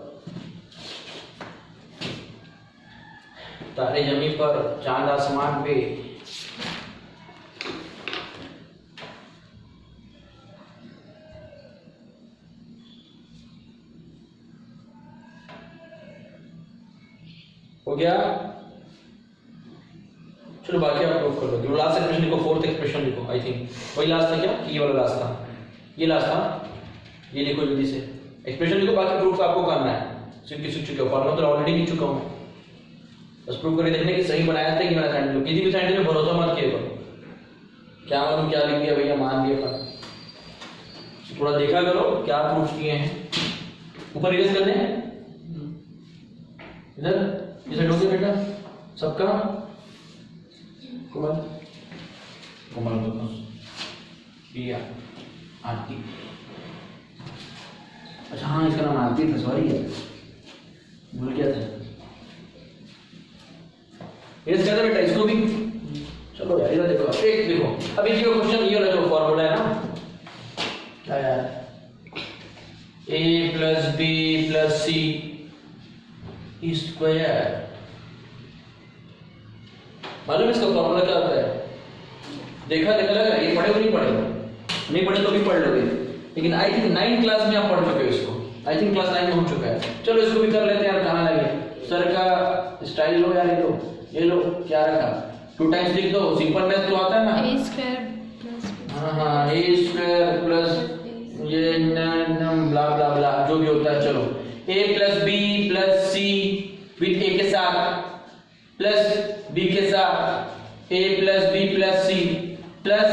Speaker 1: तारे जमी पर, चांद आसमान पे, हो गया? चलो बाकी आप प्रूफ कर दो। लास्ट एक्सप्रेशन लिखो, फोर्थ एक्सप्रेशन लिखो। आई थिंक वही लास्ट था क्या? ये वाला लास्ट था, ये लास्ट था, ये लिखो जल्दी से। एक्सप्रेशन लिखो, बाकी प्रूफ आपको करना है। सिर्फ सीख चुके हो, फॉर्मूला तो ऑलरेडी लिख चुका हूँ, बस प्रूफ करके देखने कि सही बनाया था कि मैंने साइंटिस्ट। किसी भी साइंटिस्ट में भरोसा मत किया करो, क्या मालूम क्या लिख दिया भैया, मान लिया पर थोड़ा देखा करो क्या प्रूफ किए हैं। ऊपर इरेज करने हैं, इधर ये सेट हो गया बेटा सबका। कोमल कोमल प्रिया आरती, अच्छा हाँ इसका नाम आरती था, सॉरी है भूल गया था। इरेज कर दे बेटा इसको भी। चलो यार इधर देखो, एक देखो अभी ये क्वेश्चन, ये वाला जो फॉर्मूला है ना, क्या यार, a plus B plus C square, मालूम इसका फॉर्मूला क्या होता है? देखा देखा लगा, ये पढ़े हो नहीं पढ़े? नहीं पढ़े तो भी पढ़ लोगे, लेकिन आई थिंक 9th क्लास में आप पढ़ चुके हो इसको। आई थिंक क्लास 9 में हो चुका है। चलो इसको भी कर लेते हैं यार, कहाँ लगे? सर का स्टाइल लो यार, ये लो क्या रखा, 2 टाइम्स लिख दो, सिंपल मैथ तो आता है ना।
Speaker 3: ए स्क्वायर प्लस
Speaker 1: हाँ ए स्क्वायर प्लस ये ब्ला ब्ला ब्ला जो भी होता है, चलो A plus B plus C with A के साथ प्लस बी के साथ A plus B plus C plus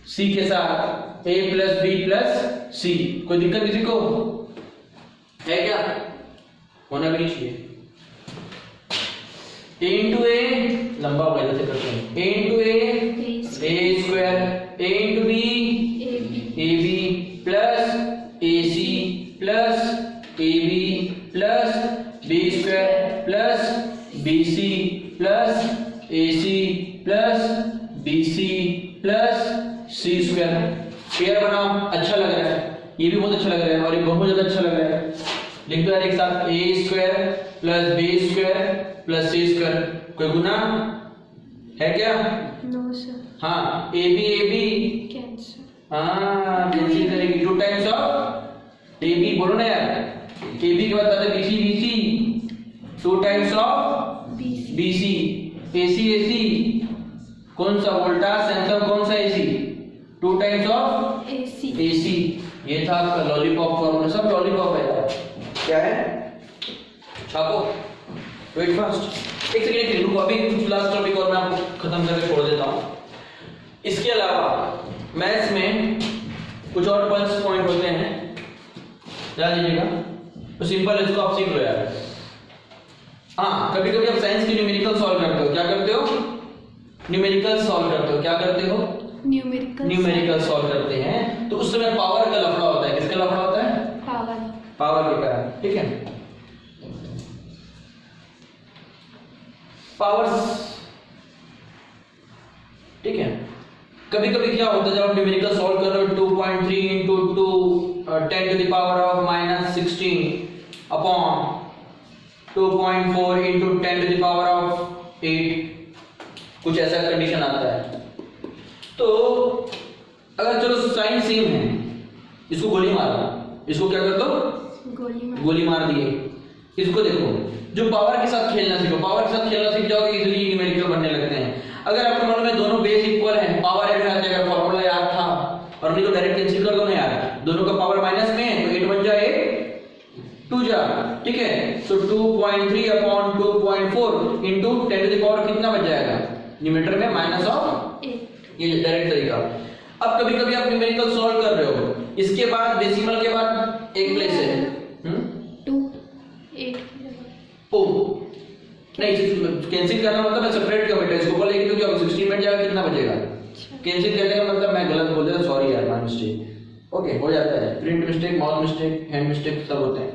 Speaker 1: C के साथ A plus B plus C. कोई दिक्कत किसी को है क्या? होना भी नहीं चाहिए। a इंटू ए लंबा हो गया, जैसे करते हैं a into A square a into B A B plus A C plus A B plus B square plus B C plus A C plus B C plus C square. Pair बनाओ, अच्छा लग रहा है, ये भी बहुत अच्छा लग रहा है और ये बहुत ज्यादा अच्छा लग रहा है। लिख दो यार एक साथ, A square plus B square plus C square. कोई गुना है क्या?
Speaker 3: No sir.
Speaker 1: हाँ ए बी
Speaker 3: कैंसिल।
Speaker 1: हाँ कैंसिल करेगी। 2 टाइम्स ऑफ ए बी, बोलो ना यार, ए बी के बाद आता है B C 2 times of B C A C कौन सा वोल्टास सैमसंग कौन सा ए सी 2 टाइम्स ऑफ ए सी। ये था आपका लॉलीपॉप फॉर्मूला, सब लॉलीपॉप है यार। क्या है? छापो, वेट फास्ट एक सेकंड रुको, अभी कुछ लास्ट टॉपिक और मैं आपको खत्म करके छोड़ देता हूं। इसके अलावा मैथ्स में कुछ और पल्स पॉइंट होते हैं, ध्यान दीजिएगा। तो सिंपल इसको आप सीख लो यार। हाँ कभी कभी आप साइंस की न्यूमेरिकल सॉल्व करते हो, क्या करते हो? न्यूमेरिकल सॉल्व करते हो, क्या करते हो? न्यूमेरिकल सॉल्व करते हैं। तो उस समय पावर का लफड़ा होता है। किसका लफड़ा होता है? पावर के कारण, ठीक है। पावर्स, ठीक है। कभी कभी क्या होता है जब आप न्यूमेरिकल सॉल्व कर रहे हो 2.3 into 2 10 to the power of -16 upon 2.4 into 10 to the power of 8, कुछ ऐसा कंडीशन आता है। तो अगर चलो साइन सेम है, इसको गोली मारो, इसको क्या कर दो? गोली मार दिए। इसको देखो, जो पावर के साथ खेलना सीखो, पावर के साथ खेलना सीख जाओगे इजीली न्यूमेरिकल बनने लगते हैं। अगर आपको मालूम है दोनों बेस इक्वल है, पावर ऐड आ जाएगा, फार्मूला याद था और नहीं तो डायरेक्ट कैंसिल कर दो ना यार। दोनों का पावर माइनस में है तो 8 बन जाए 2 जा, ठीक है। तो 2.3 upon 2.4 into 10 to the power कितना बच जाएगा? न्यूमरेटर में माइनस ऑफ 8। ये डायरेक्ट तरीका। अब कभी कभी आप न्यूमेरिकल सॉल्व कर रहे हो, इसके बाद डेसिमल के बाद एक प्लेस है
Speaker 3: 2 8
Speaker 1: ओ नहीं, कैंसिल करना मतलब मैं सेपरेट कर बेटा, इसको बोलेगी तो क्या होगा? 16 बन जाएगा, कितना बचेगा? कैंसिल करने का मतलब मैं गलत बोल दिया, सॉरी यार, माय मिस्टेक। ओके हो जाता है, print mistake, mouse mistake, hand mistake सब होते हैं।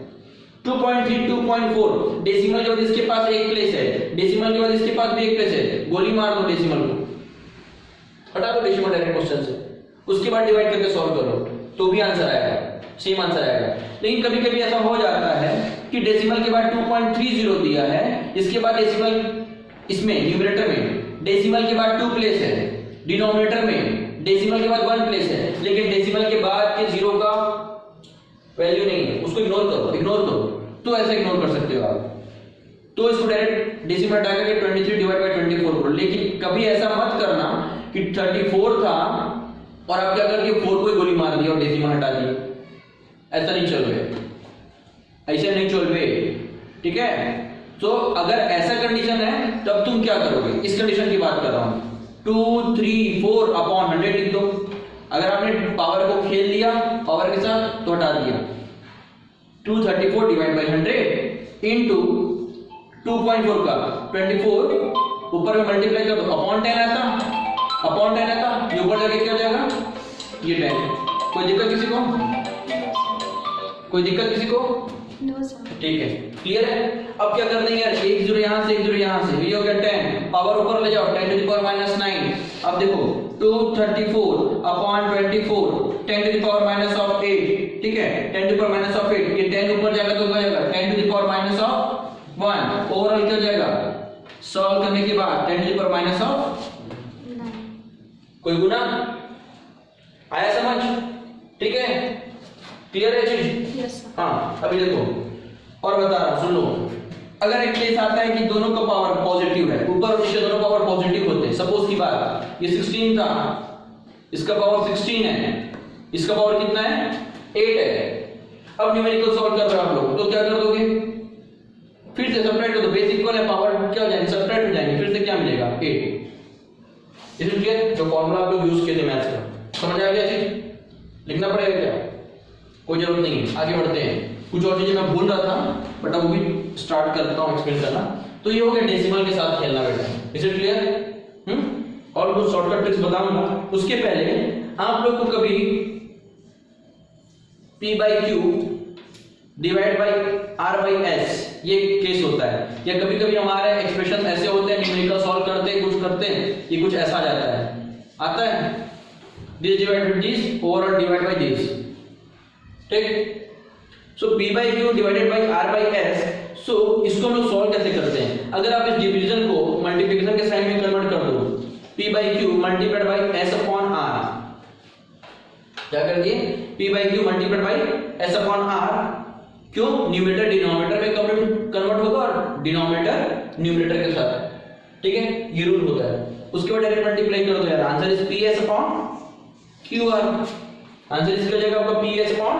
Speaker 1: 2.3 2.4 डेसिमल के बाद इसके पास एक प्लेस है, डेसिमल के बाद इसके पास भी एक प्लेस है, गोली मार दो डेसिमल को, हटा दो डेसिमल डायरेक्ट क्वेश्चन से, उसके बाद डिवाइड करके सॉल्व करो तो भी आंसर आएगा, सेम आंसर आएगा। लेकिन कभी कभी ऐसा हो जाता है कि डेसिमल के बाद 2.30 दिया है, इसके बाद डेसिमल इसमें न्यूमरेटर में डेसिमल के बाद 2 प्लेस है, डिनोमिनेटर में डेसिमल के बाद 1 प्लेस है, लेकिन डेसिमल के बाद के 0 का वैल्यू नहीं है, उसको इग्नोर करो। तो ऐसा इग्नोर कर सकते हो आप, तो इसको डायरेक्ट डेसिमल हटा करके 23 डिवाइड बाय 24 करो। लेकिन कभी ऐसा मत करना कि 34 था और आप क्या कर दिए 4 को ही गोली मार दिया और डेसिमल हटा दिया, ऐसा नहीं चल रहा, ऐसे नहीं चल रहे, ठीक है। तो अगर ऐसा कंडीशन है तब तुम क्या करोगे, इस कंडीशन की बात कर रहा हूं, 2 3 4 अपॉन 100 लिख दो। अगर आपने पावर को खेल लिया पावर के साथ तो हटा दिया, 234 डिवाइड बाय 100 इनटू 2.4 का 24 ऊपर में मल्टीप्लाई कर दो, अपॉन 10 आता, ये ऊपर जाके क्या हो जाएगा, ये 10। कोई दिक्कत किसी को?
Speaker 3: No sir.
Speaker 1: ठीक है, क्लियर है। अब क्या कर देंगे यार, 1 0 यहां से 1 0 यहां से, ये हो गया 10, पावर ऊपर ले जाओ 10 टू द पावर -9। अब देखो 234 अपॉन 24 10 टू द पावर -8, ठीक है, 10 टू द पावर -8, ये 10 ऊपर जाएगा तो क्या हो जाएगा 10 टू द पावर -1, ओवरऑल क्या हो जाएगा सॉल्व करने के बाद 10 टू द पावर -9। कोई गुना आया समझ? ठीक है, क्लियर है चीज?
Speaker 3: Yes sir.
Speaker 1: हाँ अभी देखो और बता रहा, सुन लो। अगर एक केस आता है कि दोनों का पावर पॉजिटिव है, ऊपर और नीचे दोनों पावर पॉजिटिव होते हैं, सपोज की बात ये 16 था, इसका पावर 16 है, इसका पावर कितना है 8 है। अब न्यूमेरिकल सॉल्व कर रहे हो आप लोग, तो क्या कर दोगे, फिर से सब्ट्रैक्ट कर दो, बेस इक्वल है, पावर क्या हो जाएंगे सब्ट्रैक्ट हो जाएंगे, फिर से क्या मिलेगा 8। इसलिए जो फॉर्मूला आप लोग यूज किए थे मैथ्स का, समझ आ गया चीज, लिखना पड़ेगा क्या, कोई जरूरत नहीं है। आगे बढ़ते हैं, कुछ और चीजें मैं भूल रहा था बट अब वो भी स्टार्ट करता हूँ एक्सप्लेन करना। तो ये हो गया डेसिमल के साथ खेलना बेटा, इज इट क्लियर? और कुछ शॉर्टकट ट्रिक्स बताऊंगा, उसके पहले आप लोग को कभी p by q divide by r by s ये केस होता है, या कभी कभी हमारे एक्सप्रेशन ऐसे होते हैं न्यूमेरिकल सॉल्व करते हैं कुछ करते हैं, ये कुछ ऐसा आ जाता है, आता है this divided with this over divided by this, ठीक। सो p by q divided by r by s, सो इसको हम लोग सॉल्व कैसे करते हैं, अगर आप इस डिवीजन को मल्टीप्लिकेशन के साइन में कन्वर्ट कर दो, p by q multiplied by s upon r, क्या कर दिए p by q multiplied by s upon r, क्यों न्यूमरेटर डिनोमिनेटर में कन्वर्ट होगा और डिनोमिनेटर न्यूमरेटर के साथ, ठीक है, ये रूल होता है। उसके बाद डायरेक्ट मल्टीप्लाई कर दो यार, answer is ps upon qr, answer इसका जाएगा आपका ps अपॉन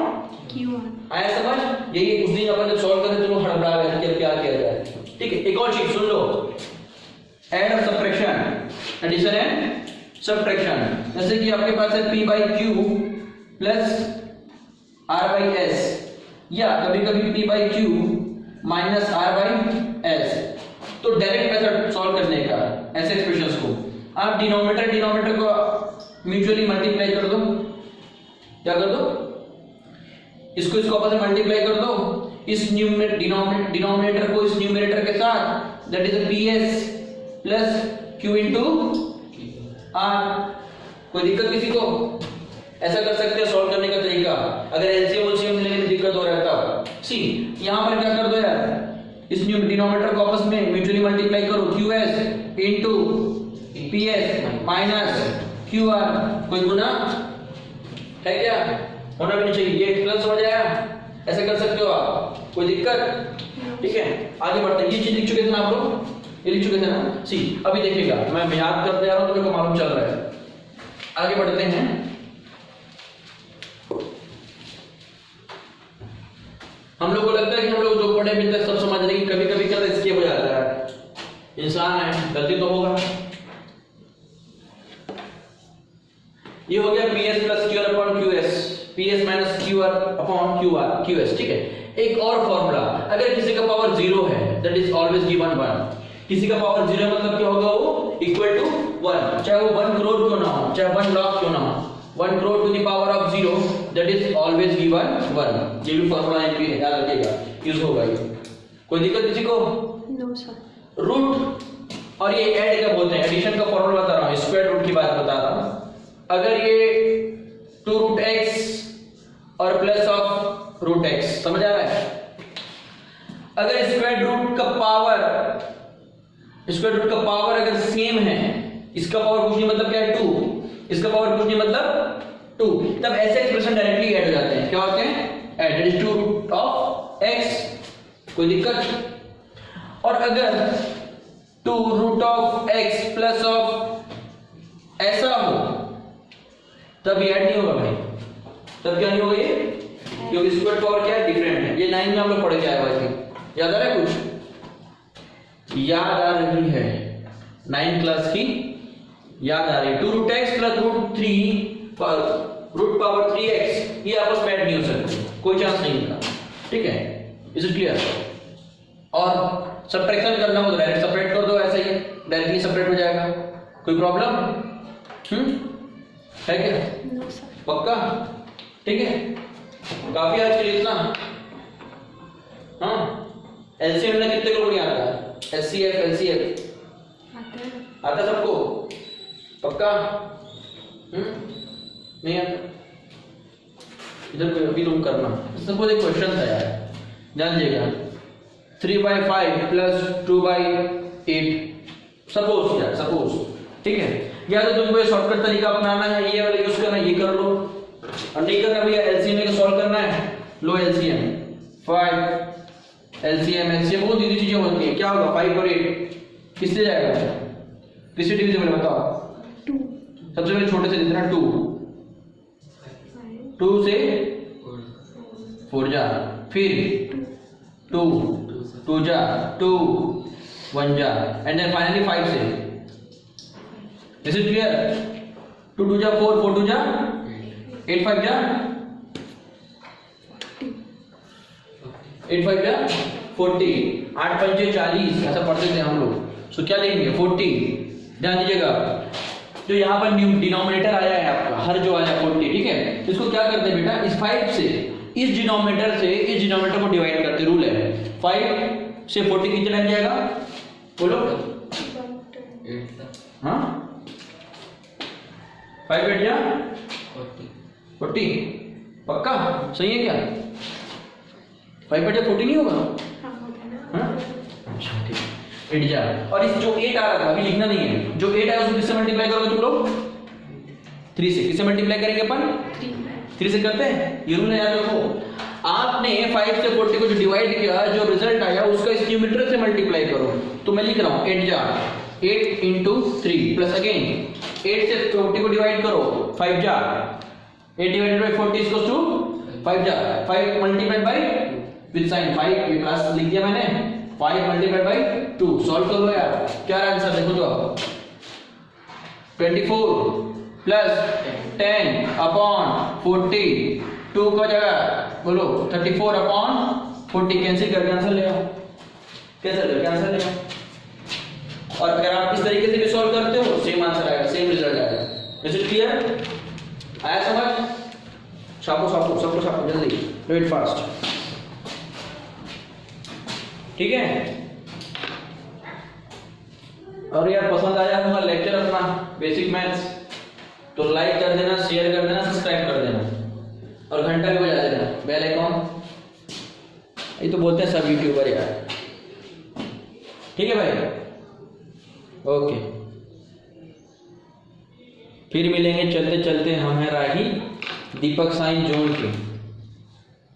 Speaker 3: qr।
Speaker 1: आया समझ? यही उस दिन अपन जब सॉल्व करते तो हड़बड़ा गए कि क्या किया जाए, ठीक है। एक और चीज सुन लो, ऐड और सब्ट्रैक्शन, एडिशन एंड सब्ट्रैक्शन, जैसे कि आपके पास है p by q plus r by s, या कभी कभी p by q minus r by s, तो डायरेक्ट मेथड सॉल्व करने का ऐसे एक्सप्रेशंस को आप डिनोमिनेटर को म्यूचुअली मल्टीप्लाई कर दो, क्या कर दो, इसको इसको आपस में मल्टीप्लाई कर दो, इस डिनोमिनेटर को इस न्यूमरेटर के साथ, that is ps plus q into r। कोई दिक्कत किसी को? ऐसा कर सकते हैं सॉल्व करने का तरीका, अगर एलसीएम एलसीएम लेने में दिक्कत हो रहा है तब। सी यहां पर क्या कर दो यार, इस डिनोमिनेटर को आपस में म्यूचुअली मल्टीप्लाई करो, qs into ps minus qr, कोई गुना है क्या? होना भी नहीं चाहिए, ये प्लस हो जाएगा, ऐसे कर सकते हो आप, कोई दिक्कत? ठीक है, आगे बढ़ते हैं। ये चीज लिख चुके थे ना आप लोग, ये लिख चुके थे ना? सी अभी देखिएगा, मैं याद करते जा रहा हूं तो मेरे को मालूम चल रहा है। आगे बढ़ते हैं, हम लोग को लगता है कि हम लोग जो पढ़े अभी तक सब समझ रहे हैं, कभी कभी क्या स्किप हो जाता है, इंसान है, गलती तो होगा। ये हो गया ps plus qr upon qs, ps minus qr upon qs, ठीक है। एक और फॉर्मूला, अगर किसी का पावर 0 है, दैट इज ऑलवेज गिवन 1, किसी का पावर 0 मतलब क्या होगा, वो इक्वल टू 1, चाहे वो 1 करोड़ क्यों ना हो, चाहे 1 लाख क्यों ना हो, 1 crore to the power of 0, that is always given 1। ये भी फॉर्मूला है, याद रखिएगा, यूज होगा ये। कोई दिक्कत किसी को?
Speaker 3: No sir.
Speaker 1: रूट और ये ऐड क्या बोलते हैं, एडिशन का फॉर्मूला बता रहा हूं, स्क्वायर रूट की बात बता रहा हूं। अगर ये 2 रूट x और प्लस ऑफ रूट x, समझ आ रहा है? अगर स्क्वायर रूट का पावर अगर सेम है, इसका पावर कुछ नहीं मतलब क्या है 2, इसका पावर कुछ नहीं मतलब 2, तब ऐसे एक्सप्रेशन डायरेक्टली ऐड हो जाते हैं, क्या होते हैं, add, is 2 root of x, कोई दिक्कत? और अगर 2 root of x plus of ऐसा हो, तब ये ऐड नहीं होगा भाई, तब क्या नहीं होगा ये, क्योंकि स्क्वायर पावर क्या है, डिफरेंट है। ये 9 में हम लोग पढ़ के आए हुए थे, याद आ रहा है कुछ? याद आ रही है, 9 क्लास की याद आ रही है। 2 root x plus root power 3x, ये आपस में ऐड नहीं हो सकते, कोई चांस नहीं इनका, ठीक है, इज इट क्लियर? और सब्ट्रैक्शन करना हो तो डायरेक्ट सेपरेट कर दो, ऐसा ही डायरेक्टली सेपरेट हो जाएगा, कोई प्रॉब्लम है क्या?
Speaker 3: No sir.
Speaker 1: पक्का? ठीक है, काफी आज के लिए इतना। हाँ, एलसीएम में कितने लोग नहीं आता है? एलसीएफ आता सबको? पक्का? नहीं आता? इधर अभी तुम करना, सपोज एक क्वेश्चन था यार, ध्यान दीजिएगा, 3/5 प्लस 2/8, सपोज यार, सपोज, ठीक है। या तो तुमको ये शॉर्टकट तरीका अपनाना है, ये वाला यूज करना, ये कर लो, और नहीं करना भैया एलसीएम में सॉल्व करना है, लो एलसीएम 5 एलसीएम एलसीएम बहुत इजी चीजें होती है। क्या होगा 5 और 8 किससे जाएगा, किससे डिविजिबल है बताओ।
Speaker 3: 2
Speaker 1: सबसे पहले छोटे से देते ना 2 से 4 जा, फिर 2 जा 2 1 जा, एंड देन फाइनली 5 से। Is it clear? 2 जा 4 4 2 जा 8 5 जा 8 5 जा 40 8 5 40 ऐसा पढ़ते थे हम लोग। सो क्या लेंगे 40। ध्यान दीजिएगा जो यहाँ पर डिनोमिनेटर आया है आपका, हर जो आया 40, ठीक है, इसको क्या करते हैं बेटा, इस 5 से इस डिनोमिनेटर से इस डिनोमिनेटर को डिवाइड करते, रूल है 5 से 40 कितना लग जाएगा बोलो।
Speaker 2: 8
Speaker 1: हाँ 5 8 जा 40 पक्का सही है क्या? 5 8 जा 40 नहीं होगा? हाँ अच्छा ठीक है 8 जा, और इस जो 8 आ रहा था अभी लिखना नहीं है, जो 8 आया उसको किससे मल्टीप्लाई करोगे तुम लोग 3 से। किससे मल्टीप्लाई करेंगे अपन 3 से करते हैं, ये रूल है याद रखो। आपने 5 से 40 को जो डिवाइड किया, जो रिजल्ट आया उसका इस न्यूमरेटर से मल्टीप्लाई करो। तो मैं लिख रहा हूं 8 जा 8 into 3 प्लस अगेन 8 से 40 को डिवाइड करो 5 जा 8 divided by 40 is equals to 5 जा 5 multiplied by विद साइन 5 ये प्लस लिख दिया मैंने 5 multiplied by 2 सॉल्व कर लो यार। क्या आंसर देखो तो 24 प्लस 10 अपॉन 40 2 का जगह बोलो 34 अपॉन 40 कैंसिल करके आंसर ले आओ। कैसे करके आंसर ले आओ, और अगर आप इस तरीके से भी सॉल्व करते हो सेम आंसर आएगा, सेम रिजल्ट आएगा। Is it clear? आया समझ? छापो छापो सबको छापो जल्दी, डू इट फास्ट। ठीक है, और यार पसंद आया होगा लेक्चर अपना बेसिक मैथ्स तो लाइक कर देना, शेयर कर देना, सब्सक्राइब कर देना और घंटा भी बजा देना, बेल आइकॉन। ये तो बोलते हैं सब यूट्यूबर यार। ठीक है भाई, ओके फिर मिलेंगे चलते चलते हम हैं राही दीपक साइन जोन के।